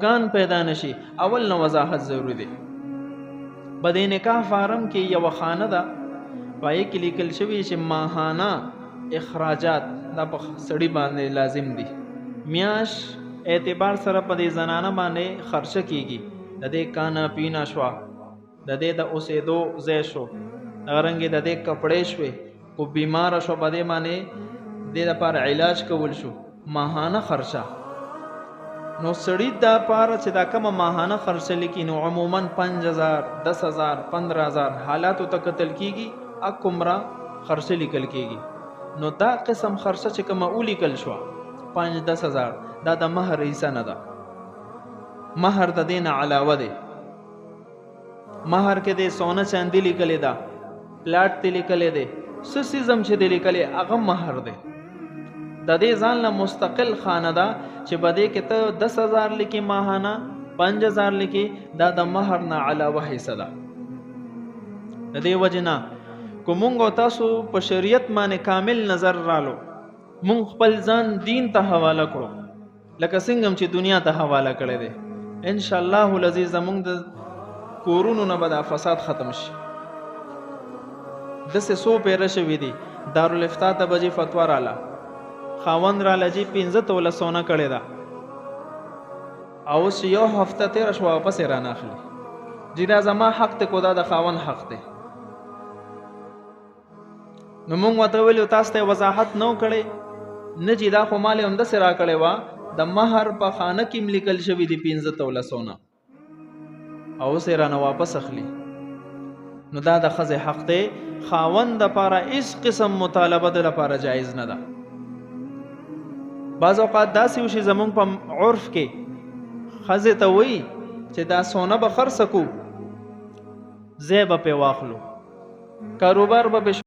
خفگان پیدا نشي اول نو وضاحت ضروری دی. په دې نکاح فارم کې یو خانه ده پای کې لیکل شوی چې ماهانه اخراجات دا په سړی باندې لازم دي. میاش اعتبار سره په دې زنانه باندې خرچه کیږي، د دې کانا پینا شوا، د دې د اوسېدو ځای شو، رنګ د دې کپڑے شوي، کو بیمار شو په دې باندې د لپاره علاج کول شو، ماهانه خرچه. نو سړی دا پاره چې دا کومه ماهانه خرچه لیکي نو عموما 5000 10000 15000 حالاتو ته قتل کیږي، اکمرا خرچه لیکل کیږي. نو دا قسم خرچه چې کومه اولیکل شو 5-10,000 دا د مہر حصہ نه ده. مہر د دین علاوه ده. مہر کې د سونه چاندي لیکل ده، پلاټ ته لیکل ده، سسیزم چې د لیکل هغه مہر ده. د دې ځان له مستقل خانه ده چې بده کې ته 10,000 لیکي ماهانه، 5,000 لیکي، دا د مہر نه علاوه حصہ ده. د دې وجنا کومونګ تاسو په شریعت باندې کامل نظر رالو، مونږ خپل ځان دین ته حواله کړو لکه څنګه چې دنیا ته حواله کړی دی. ان شاء الله العزیز زمونږ د کورونو نه به دا فساد ختم شي. دسې 100 پیره شوي دي، دارالافتا ته به فتوا راله، خاوند راله چې 15 توله سونه کړې ده، او اوس یو هفته تېره شوه واپس یې رانه اخلي چې دا زما حق دی، کو دا د خاوند حق دی. نو مونږ ورته ویلو تاسو ته وضاحت نو کړی نه چې دا خو مال یې همداسې راکړی وه، د مهر په خانه کې م لیکل شوي دي 15 توله سونه، او اوس یې رانه واپس اخلي. نو دا د ښځې حق دی. خاوند دپاره هېڅ قسم مطالبه د لپاره جایز نه ده. بعض اوقات داسې وشي زمونږ په عرف کې ښځې ته وایي چې دا سونه به خرڅه کړو، ځای به پرې واخلو، کاروبار به